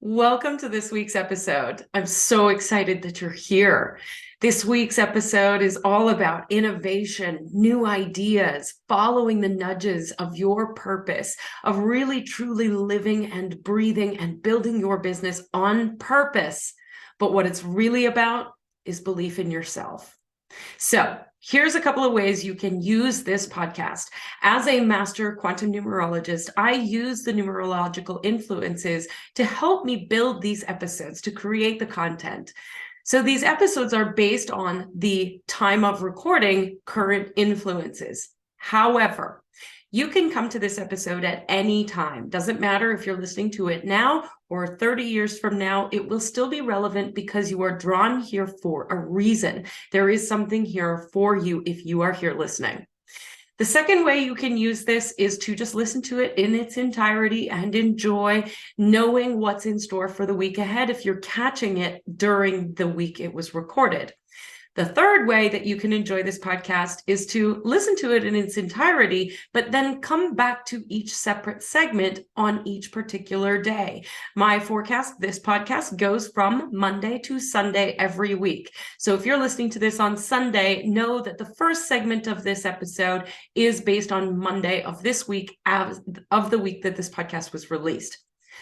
Welcome to this week's episode. I'm so excited that you're here. This week's episode is all about innovation, new ideas, following the nudges of your purpose, of really truly living and breathing and building your business on purpose. But what it's really about is belief in yourself. So here's a couple of ways you can use this podcast. As a master quantum numerologist, I use the numerological influences to help me build these episodes, to create the content. So these episodes are based on the time of recording current influences. However, you can come to this episode at any time. Doesn't matter if you're listening to it now or 30 years from now, it will still be relevant because you are drawn here for a reason. There is something here for you if you are here listening. The second way you can use this is to just listen to it in its entirety and enjoy knowing what's in store for the week ahead if you're catching it during the week it was recorded. The third way that you can enjoy this podcast is to listen to it in its entirety, but then come back to each separate segment on each particular day. My forecast, this podcast goes from Monday to Sunday every week. So if you're listening to this on Sunday, know that the first segment of this episode is based on Monday of this week, of the week that this podcast was released.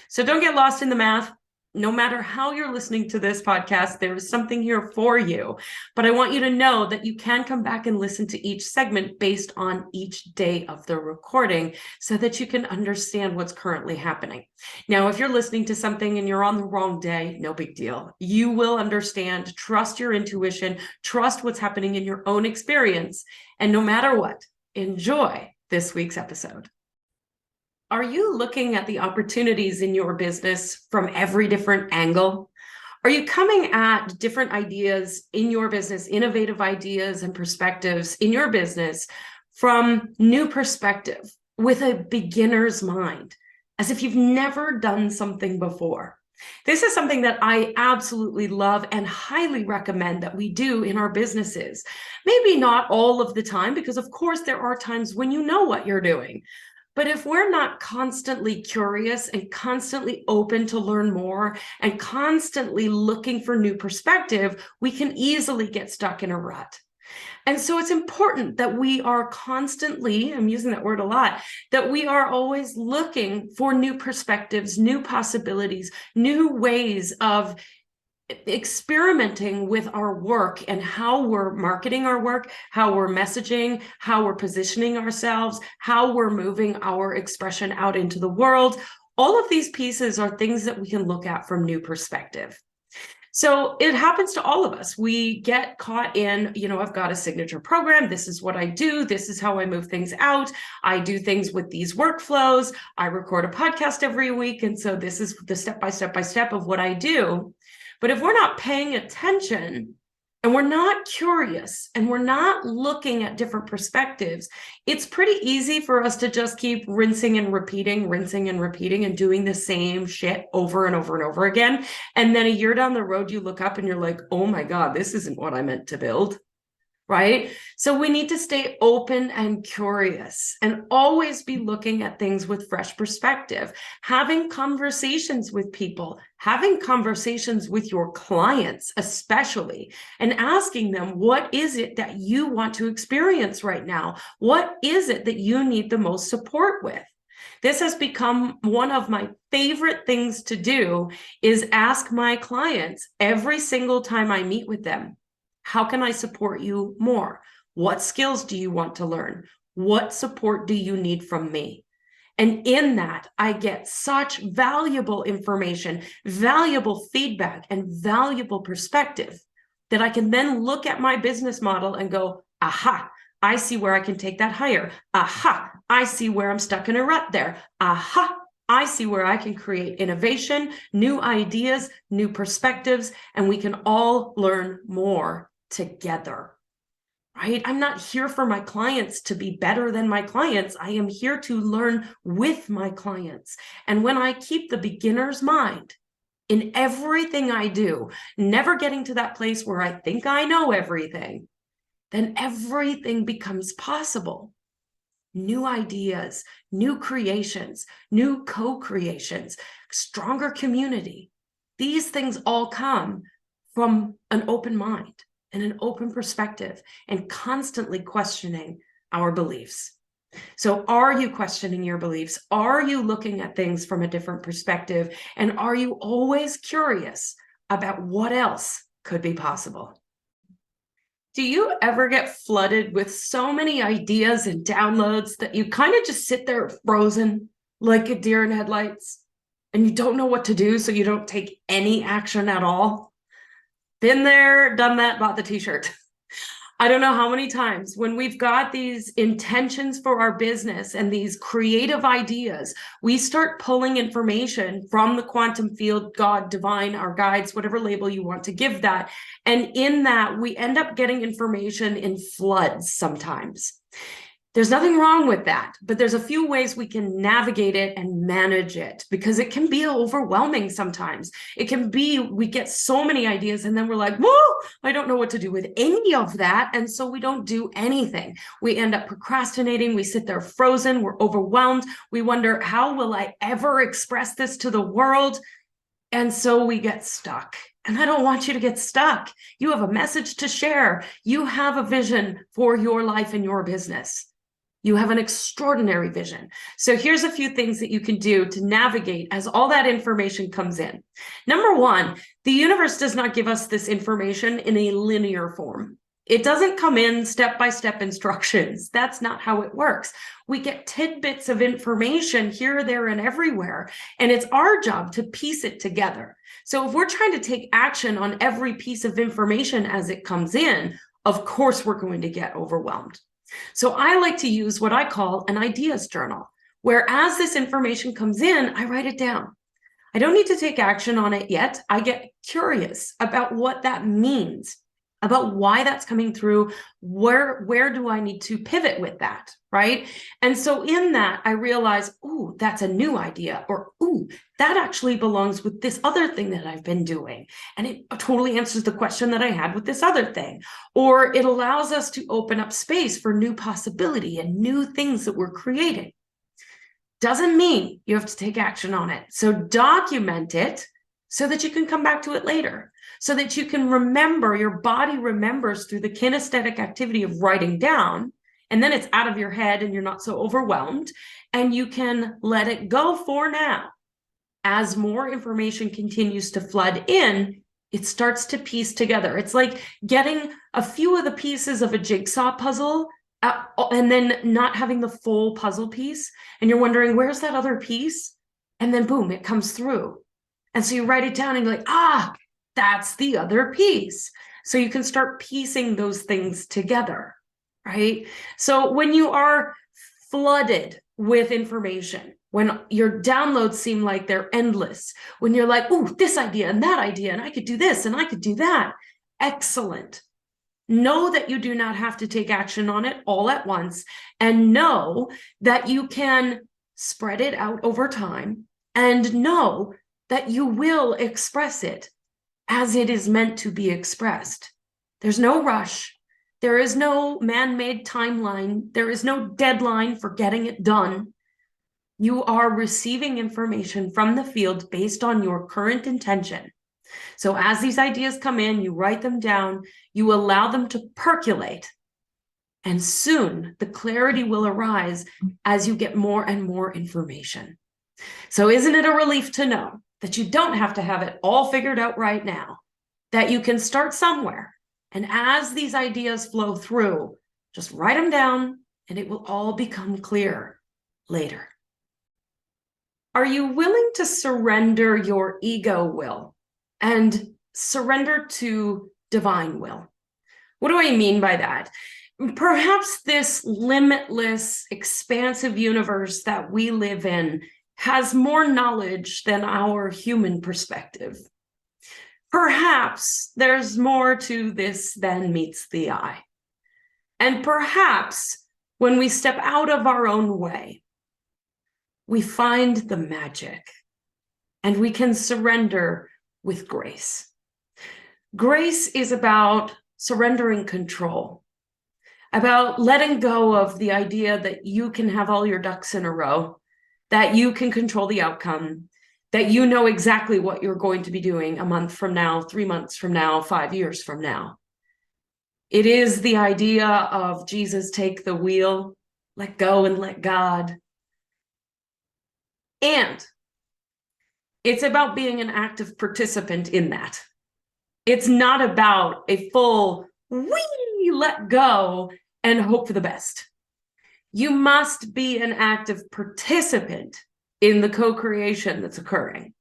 So don't get lost in the math. No matter how you're listening to this podcast, there is something here for you. But I want you to know that you can come back and listen to each segment based on each day of the recording so that you can understand what's currently happening. Now, if you're listening to something and you're on the wrong day, no big deal. You will understand, trust your intuition, trust what's happening in your own experience. And no matter what, enjoy this week's episode. Are you looking at the opportunities in your business from every different angle? Are you coming at different ideas in your business, innovative ideas and perspectives in your business from new perspective with a beginner's mind, as if you've never done something before? This is something that I absolutely love and highly recommend that we do in our businesses. Maybe not all of the time, because of course there are times when you know what you're doing. But if we're not constantly curious and constantly open to learn more and constantly looking for new perspective, we can easily get stuck in a rut. And so it's important that we are constantly, I'm using that word a lot, that we are always looking for new perspectives, new possibilities, new ways of experimenting with our work and how we're marketing our work, how we're messaging, how we're positioning ourselves, how we're moving our expression out into the world. All of these pieces are things that we can look at from new perspective. So it happens to all of us. We get caught in, I've got a signature program. This is what I do. This is how I move things out. I do things with these workflows. I record a podcast every week. And so this is the step-by-step of what I do. But if we're not paying attention and we're not curious and we're not looking at different perspectives, it's pretty easy for us to just keep rinsing and repeating and doing the same shit over and over and over again. And then a year down the road, you look up and you're like, oh my God, this isn't what I meant to build. Right? So we need to stay open and curious and always be looking at things with fresh perspective, having conversations with people, having conversations with your clients, especially, and asking them, what is it that you want to experience right now? What is it that you need the most support with? This has become one of my favorite things to do, is ask my clients every single time I meet with them, how can I support you more? What skills do you want to learn? What support do you need from me? And in that, I get such valuable information, valuable feedback, and valuable perspective that I can then look at my business model and go, aha, I see where I can take that higher. Aha, I see where I'm stuck in a rut there. Aha, I see where I can create innovation, new ideas, new perspectives, and we can all learn more together, right? I'm not here for my clients to be better than my clients. I am here to learn with my clients. And when I keep the beginner's mind in everything I do, never getting to that place where I think I know everything, then everything becomes possible. new ideas, new creations, new co-creations, stronger community. These things all come from an open mind and an open perspective and constantly questioning our beliefs. So are you questioning your beliefs? Are you looking at things from a different perspective? And are you always curious about what else could be possible? Do you ever get flooded with so many ideas and downloads that you kind of just sit there frozen like a deer in headlights and you don't know what to do, so you don't take any action at all? Been there, done that, bought the t-shirt. I don't know how many times when we've got these intentions for our business and these creative ideas, we start pulling information from the quantum field, God, divine, our guides, whatever label you want to give that. And in that, we end up getting information in floods sometimes. There's nothing wrong with that, but there's a few ways we can navigate it and manage it, because it can be overwhelming sometimes. It can be, we get so many ideas and then we're like, whoa, I don't know what to do with any of that. And so we don't do anything. We end up procrastinating. We sit there frozen. We're overwhelmed. We wonder, how will I ever express this to the world? And so we get stuck. And I don't want you to get stuck. You have a message to share. You have a vision for your life and your business. You have an extraordinary vision. So here's a few things that you can do to navigate as all that information comes in. Number one, the universe does not give us this information in a linear form. It doesn't come in step-by-step instructions. That's not how it works. We get tidbits of information here, there, and everywhere, and it's our job to piece it together. So if we're trying to take action on every piece of information as it comes in, of course we're going to get overwhelmed. So I like to use what I call an ideas journal, where as this information comes in, I write it down. I don't need to take action on it yet. I get curious about what that means, about why that's coming through, where do I need to pivot with that, right? And so in that, I realize, ooh, that's a new idea, or ooh, that actually belongs with this other thing that I've been doing. And it totally answers the question that I had with this other thing. Or it allows us to open up space for new possibility and new things that we're creating. Doesn't mean you have to take action on it. So document it so that you can come back to it later, so that you can remember, your body remembers through the kinesthetic activity of writing down, and then it's out of your head and you're not so overwhelmed, and you can let it go for now. As more information continues to flood in, it starts to piece together. It's like getting a few of the pieces of a jigsaw puzzle and then not having the full puzzle piece, and you're wondering, where's that other piece? And then boom, it comes through. And so you write it down and you're like, ah, that's the other piece. So you can start piecing those things together, right? So when you are flooded with information, when your downloads seem like they're endless, when you're like, ooh, this idea and that idea, and I could do this and I could do that, excellent. Know that you do not have to take action on it all at once, and know that you can spread it out over time, and know that you will express it as it is meant to be expressed. There's no rush. There is no man-made timeline. There is no deadline for getting it done. You are receiving information from the field based on your current intention. So as these ideas come in, you write them down, you allow them to percolate, and soon the clarity will arise as you get more and more information. So isn't it a relief to know that you don't have to have it all figured out right now, that you can start somewhere, and as these ideas flow through, just write them down and it will all become clear later. Are you willing to surrender your ego will and surrender to divine will? What do I mean by that? Perhaps this limitless, expansive universe that we live in has more knowledge than our human perspective. Perhaps there's more to this than meets the eye. And perhaps when we step out of our own way, we find the magic and we can surrender with grace. Grace is about surrendering control, about letting go of the idea that you can have all your ducks in a row, that you can control the outcome, that you know exactly what you're going to be doing a month from now, 3 months from now, 5 years from now. It is the idea of Jesus, take the wheel, let go and let God. And it's about being an active participant in that. It's not about a full, wee, let go and hope for the best. You must be an active participant in the co-creation that's occurring.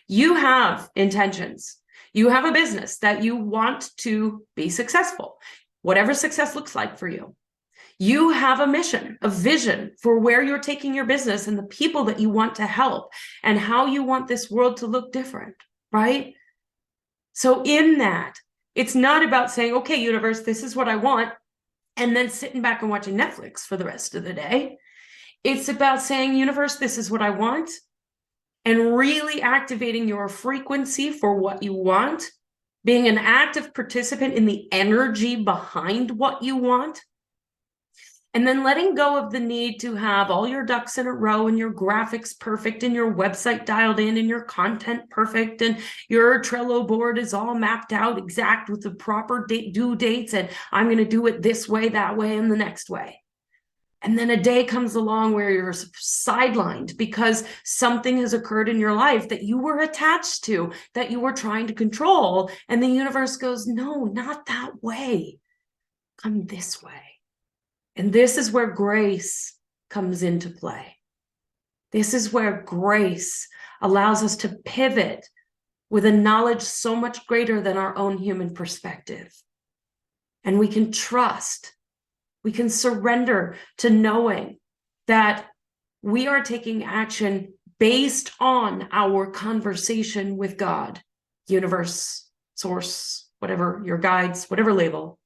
You have intentions. You have a business that you want to be successful, whatever success looks like for you. You have a mission, a vision for where you're taking your business and the people that you want to help and how you want this world to look different, right? So in that, it's not about saying, okay, universe, this is what I want, and then sitting back and watching Netflix for the rest of the day. It's about saying, universe, this is what I want, and really activating your frequency for what you want, being an active participant in the energy behind what you want, and then letting go of the need to have all your ducks in a row and your graphics perfect and your website dialed in and your content perfect and your Trello board is all mapped out exact with the proper due dates, and I'm going to do it this way, that way, and the next way. And then a day comes along where you're sidelined because something has occurred in your life that you were attached to, that you were trying to control. And the universe goes, no, not that way. Come this way. And this is where grace comes into play. This is where grace allows us to pivot with a knowledge so much greater than our own human perspective. And we can trust. We can surrender to knowing that we are taking action based on our conversation with God, universe, source, whatever, your guides, whatever label.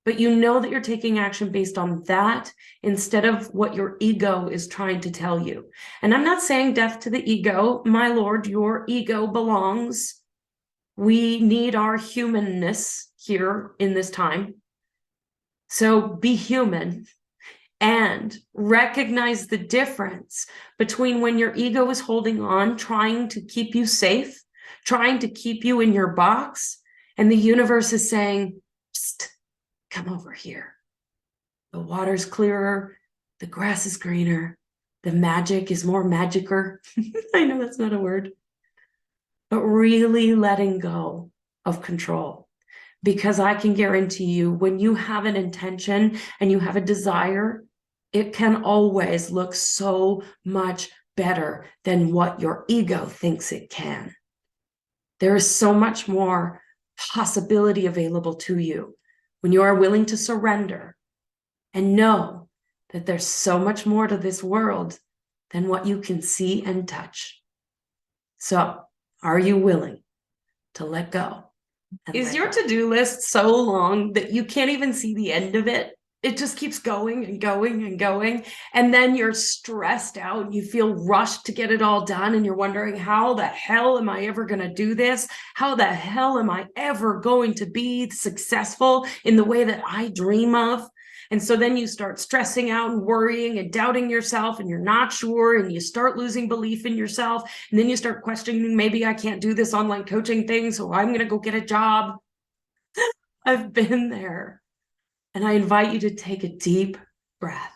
But you know that you're taking action based on that instead of what your ego is trying to tell you. And I'm not saying death to the ego. My Lord, your ego belongs. We need our humanness here in this time. So be human and recognize the difference between when your ego is holding on, trying to keep you safe, trying to keep you in your box, and the universe is saying, psst, come over here. The water's clearer, the grass is greener, the magic is more magicer. I know that's not a word, but really letting go of control. Because I can guarantee you, when you have an intention and you have a desire, it can always look so much better than what your ego thinks it can. There is so much more possibility available to you when you are willing to surrender and know that there's so much more to this world than what you can see and touch. So, are you willing to let go? Is your to-do list so long that you can't even see the end of it? It just keeps going and going and going. And then you're stressed out. You feel rushed to get it all done. And you're wondering, how the hell am I ever going to do this? How the hell am I ever going to be successful in the way that I dream of? And so then you start stressing out and worrying and doubting yourself, and you're not sure, and you start losing belief in yourself. And then you start questioning, maybe I can't do this online coaching thing, so I'm going to go get a job. I've been there. And I invite you to take a deep breath.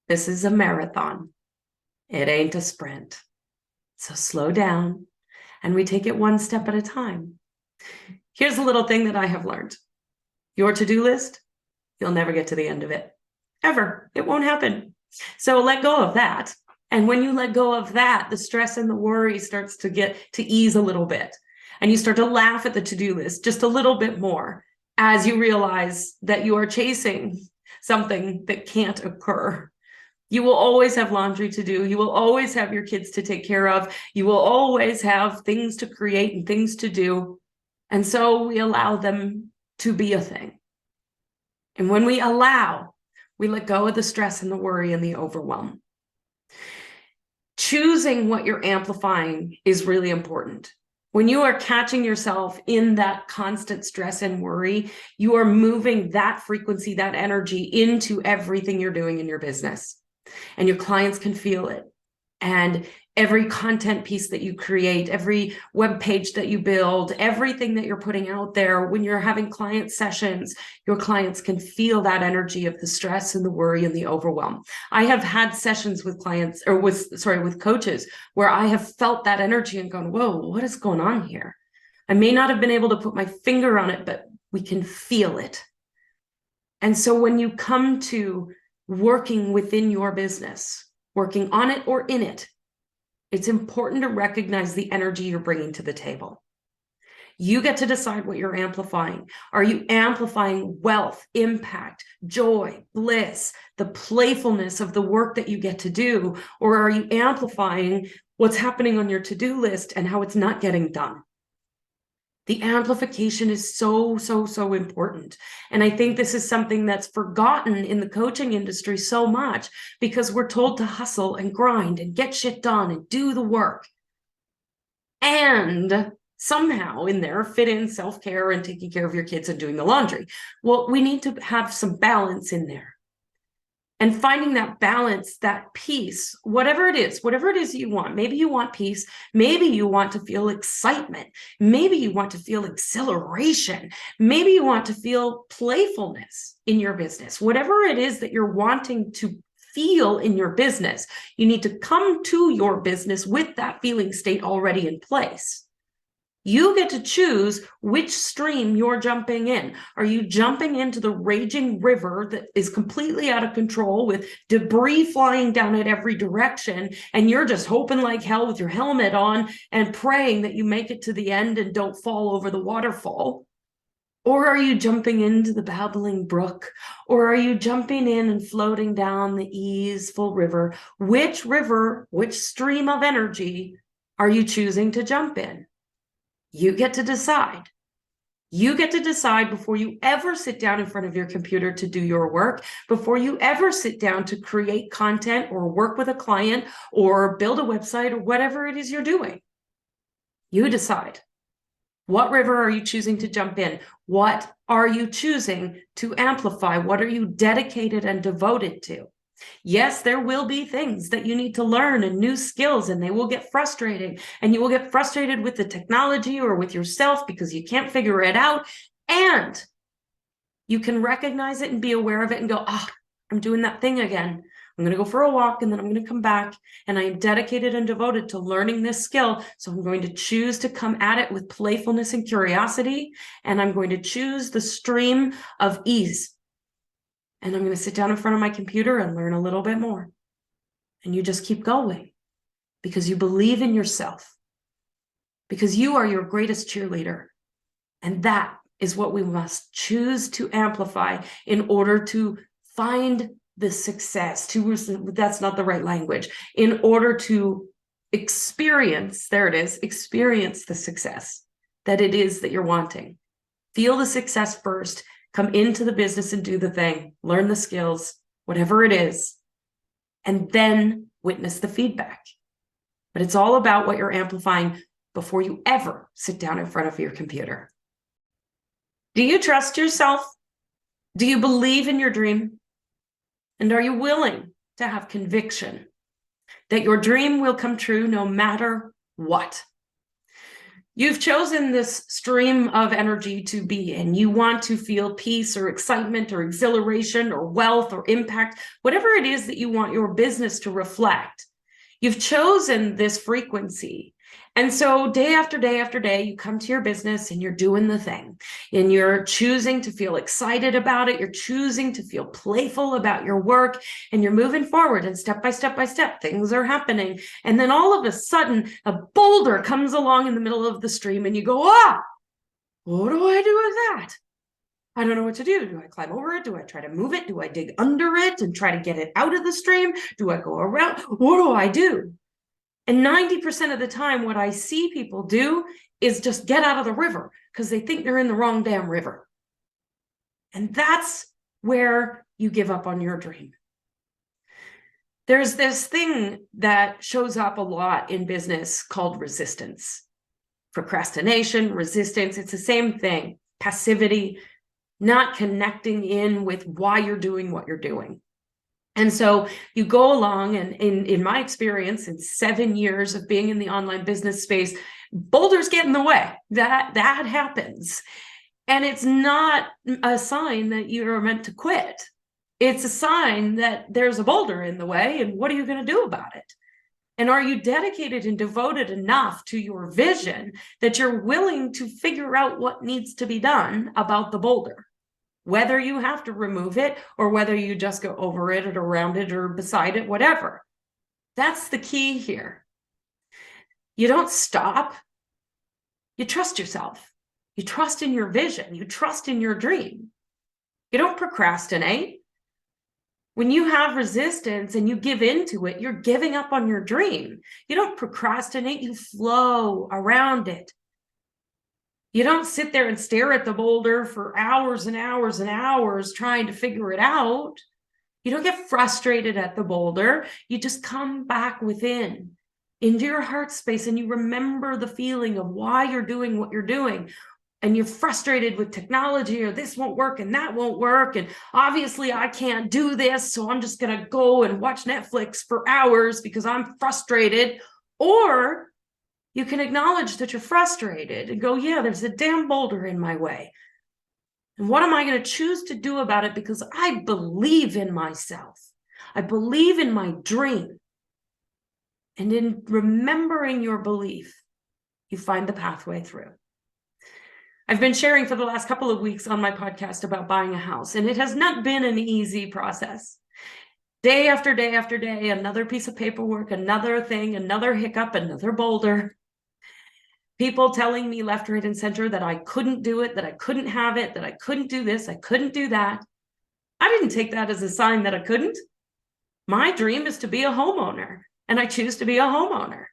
This is a marathon. It ain't a sprint. So slow down, and we take it one step at a time. Here's a little thing that I have learned. Your to-do list, you'll never get to the end of it. Ever. It won't happen. So let go of that. And when you let go of that, the stress and the worry starts to get to ease a little bit. And you start to laugh at the to-do list just a little bit more as you realize that you are chasing something that can't occur. You will always have laundry to do. You will always have your kids to take care of. You will always have things to create and things to do. And so we allow them to be a thing. And when we allow, we let go of the stress and the worry and the overwhelm. Choosing what you're amplifying is really important. When you are catching yourself in that constant stress and worry, you are moving that frequency, that energy into everything you're doing in your business. And your clients can feel it. And every content piece that you create, every web page that you build, everything that you're putting out there, when you're having client sessions, your clients can feel that energy of the stress and the worry and the overwhelm. I have had sessions with clients, or with coaches, where I have felt that energy and gone, whoa, what is going on here? I may not have been able to put my finger on it, but we can feel it. And so when you come to working within your business, working on it or in it, it's important to recognize the energy you're bringing to the table. You get to decide what you're amplifying. Are you amplifying wealth, impact, joy, bliss, the playfulness of the work that you get to do? Or are you amplifying what's happening on your to-do list and how it's not getting done? The amplification is so, so, so important. And I think this is something that's forgotten in the coaching industry so much because we're told to hustle and grind and get shit done and do the work. And somehow in there fit in self-care and taking care of your kids and doing the laundry. Well, we need to have some balance in there. And finding that balance, that peace, whatever it is you want. Maybe you want peace. Maybe you want to feel excitement. Maybe you want to feel exhilaration. Maybe you want to feel playfulness in your business. Whatever it is that you're wanting to feel in your business, you need to come to your business with that feeling state already in place. You get to choose which stream you're jumping in. Are you jumping into the raging river that is completely out of control with debris flying down at every direction, and you're just hoping like hell with your helmet on and praying that you make it to the end and don't fall over the waterfall? Or are you jumping into the babbling brook? Or are you jumping in and floating down the easeful river? Which stream of energy are you choosing to jump in? You get to decide. You get to decide before you ever sit down in front of your computer to do your work, before you ever sit down to create content or work with a client or build a website or whatever it is you're doing. You decide. What river are you choosing to jump in? What are you choosing to amplify? What are you dedicated and devoted to? Yes, there will be things that you need to learn and new skills, and they will get frustrating. And you will get frustrated with the technology or with yourself because you can't figure it out. And you can recognize it and be aware of it and go, I'm doing that thing again. I'm going to go for a walk and then I'm going to come back, and I am dedicated and devoted to learning this skill. So I'm going to choose to come at it with playfulness and curiosity, and I'm going to choose the stream of ease. And I'm going to sit down in front of my computer and learn a little bit more. And you just keep going because you believe in yourself, because you are your greatest cheerleader. And that is what we must choose to amplify in order to find the success. That's not the right language. In order to experience the success that it is that you're wanting. Feel the success first. Come into the business and do the thing, learn the skills, whatever it is, and then witness the feedback. But it's all about what you're amplifying before you ever sit down in front of your computer. Do you trust yourself? Do you believe in your dream? And are you willing to have conviction that your dream will come true no matter what? You've chosen this stream of energy to be in. You want to feel peace or excitement or exhilaration or wealth or impact, whatever it is that you want your business to reflect. You've chosen this frequency. And so day after day after day, you come to your business and you're doing the thing, and you're choosing to feel excited about it. You're choosing to feel playful about your work, and you're moving forward, and step by step, things are happening. And then all of a sudden, a boulder comes along in the middle of the stream and you go, what do I do with that? I don't know what to do. Do I climb over it? Do I try to move it? Do I dig under it and try to get it out of the stream? Do I go around? What do I do? And 90% of the time, what I see people do is just get out of the river because they think they're in the wrong damn river. And that's where you give up on your dream. There's this thing that shows up a lot in business called resistance. Procrastination, resistance, it's the same thing. Passivity, not connecting in with why you're doing what you're doing. And so you go along, and in my experience, in 7 years of being in the online business space, boulders get in the way. That happens. And it's not a sign that you're meant to quit. It's a sign that there's a boulder in the way, and what are you going to do about it? And are you dedicated and devoted enough to your vision that you're willing to figure out what needs to be done about the boulder? Whether you have to remove it or whether you just go over it or around it or beside it, whatever. That's the key here. You don't stop. You trust yourself. You trust in your vision. You trust in your dream. You don't procrastinate. When you have resistance and you give into it, you're giving up on your dream. You don't procrastinate. You flow around it. You don't sit there and stare at the boulder for hours and hours and hours trying to figure it out. You don't get frustrated at the boulder. You just come back within, into your heart space, and you remember the feeling of why you're doing what you're doing. And you're frustrated with technology, or this won't work and that won't work. And obviously I can't do this, so I'm just going to go and watch Netflix for hours because I'm frustrated. Or you can acknowledge that you're frustrated and go, yeah, there's a damn boulder in my way. And what am I going to choose to do about it? Because I believe in myself. I believe in my dream. And in remembering your belief, you find the pathway through. I've been sharing for the last couple of weeks on my podcast about buying a house, and it has not been an easy process. Day after day after day, another piece of paperwork, another thing, another hiccup, another boulder. People telling me left, right, and center that I couldn't do it, that I couldn't have it, that I couldn't do this, I couldn't do that. I didn't take that as a sign that I couldn't. My dream is to be a homeowner, and I choose to be a homeowner.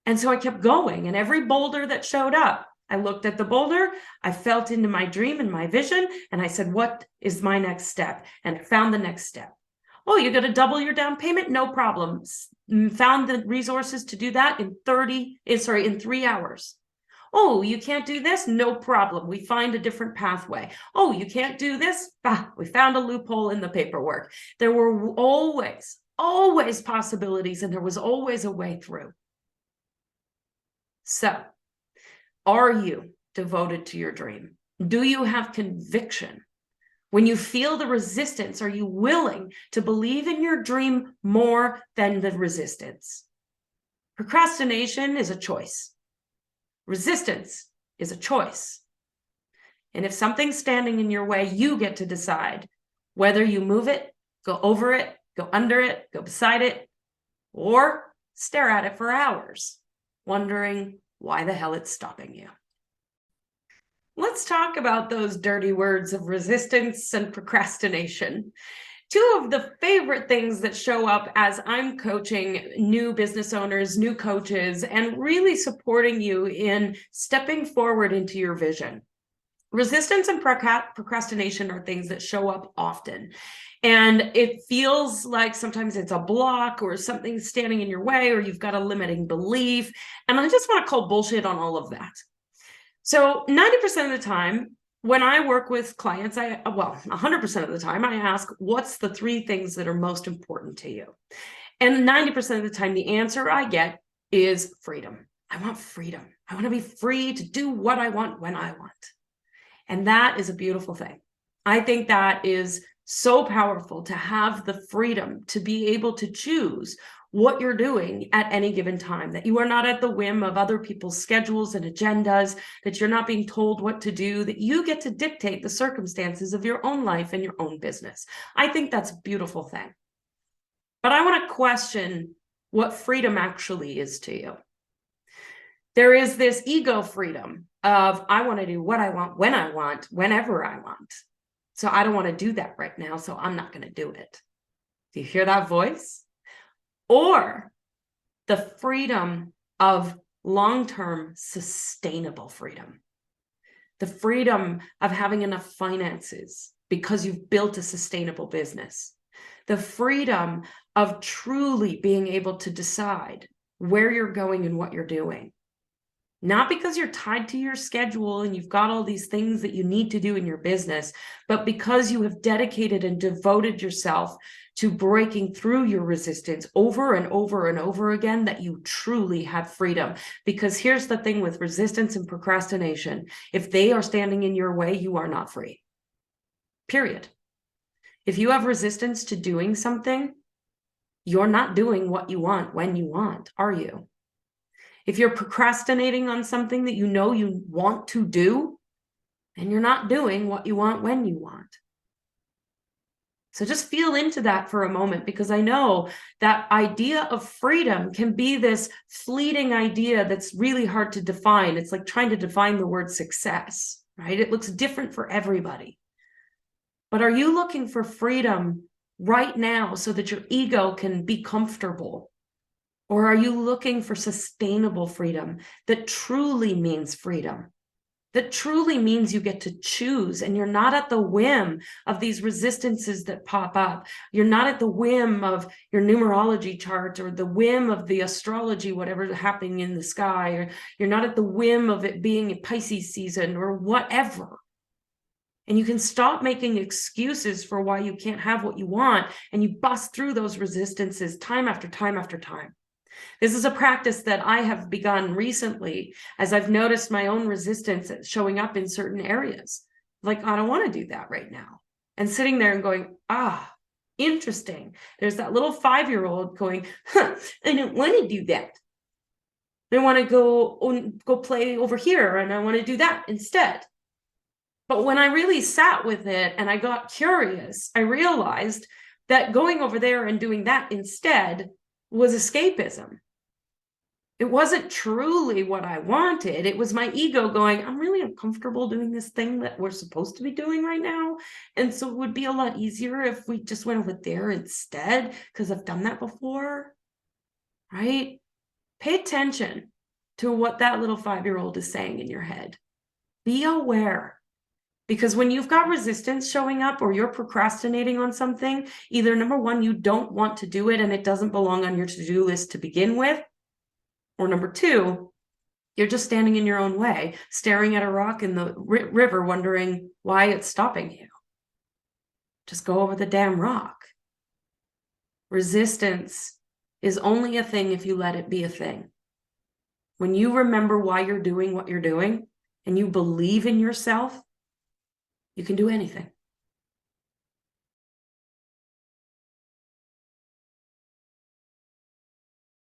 And so I kept going, and every boulder that showed up, I looked at the boulder, I felt into my dream and my vision, and I said, what is my next step? And I found the next step. Oh, you're going to double your down payment? No problem. Found the resources to do that in 3 hours. Oh, you can't do this? No problem. We find a different pathway. Oh, you can't do this? We found a loophole in the paperwork. There were always possibilities, and there was always a way through. So, are you devoted to your dream? Do you have conviction? When you feel the resistance, are you willing to believe in your dream more than the resistance? Procrastination is a choice. Resistance is a choice. And if something's standing in your way, you get to decide whether you move it, go over it, go under it, go beside it, or stare at it for hours, wondering why the hell it's stopping you. Let's talk about those dirty words of resistance and procrastination. Two of the favorite things that show up as I'm coaching new business owners, new coaches, and really supporting you in stepping forward into your vision. Resistance and procrastination are things that show up often. And it feels like sometimes it's a block or something standing in your way, or you've got a limiting belief. And I just want to call bullshit on all of that. So 90% of the time, when I work with clients, 100% of the time, I ask, what's the 3 things that are most important to you? And 90% of the time, the answer I get is freedom. I want freedom. I want to be free to do what I want when I want. And that is a beautiful thing. I think that is so powerful to have the freedom to be able to choose what you're doing at any given time, that you are not at the whim of other people's schedules and agendas, that you're not being told what to do, that you get to dictate the circumstances of your own life and your own business. I think that's a beautiful thing. But I want to question what freedom actually is to you. There is this ego freedom of, I want to do what I want, when I want, whenever I want. So I don't want to do that right now, so I'm not going to do it. Do you hear that voice? Or the freedom of long-term sustainable freedom. The freedom of having enough finances because you've built a sustainable business. The freedom of truly being able to decide where you're going and what you're doing. Not because you're tied to your schedule and you've got all these things that you need to do in your business, but because you have dedicated and devoted yourself to breaking through your resistance over and over and over again, that you truly have freedom. Because here's the thing with resistance and procrastination: if they are standing in your way, you are not free. Period. If you have resistance to doing something, you're not doing what you want when you want, are you? If you're procrastinating on something that you know you want to do, and you're not doing what you want when you want. So just feel into that for a moment, because I know that idea of freedom can be this fleeting idea that's really hard to define. It's like trying to define the word success, right? It looks different for everybody. But are you looking for freedom right now so that your ego can be comfortable? Or are you looking for sustainable freedom that truly means freedom? That truly means you get to choose and you're not at the whim of these resistances that pop up. You're not at the whim of your numerology chart or the whim of the astrology, whatever's happening in the sky, or you're not at the whim of it being a Pisces season or whatever. And you can stop making excuses for why you can't have what you want, and you bust through those resistances time after time after time. This is a practice that I have begun recently as I've noticed my own resistance showing up in certain areas. Like, I don't want to do that right now. And sitting there and going, interesting. There's that little 5-year-old going, I don't want to do that. I want to go play over here, and I want to do that instead. But when I really sat with it and I got curious, I realized that going over there and doing that instead was escapism. It wasn't truly what I wanted. It was my ego going, I'm really uncomfortable doing this thing that we're supposed to be doing right now. And so it would be a lot easier if we just went over there instead, because I've done that before, right? Pay attention to what that little 5-year-old is saying in your head. Be aware. Because when you've got resistance showing up or you're procrastinating on something, either number one, you don't want to do it and it doesn't belong on your to-do list to begin with, or number two, you're just standing in your own way, staring at a rock in the river, wondering why it's stopping you. Just go over the damn rock. Resistance is only a thing if you let it be a thing. When you remember why you're doing what you're doing and you believe in yourself, you can do anything.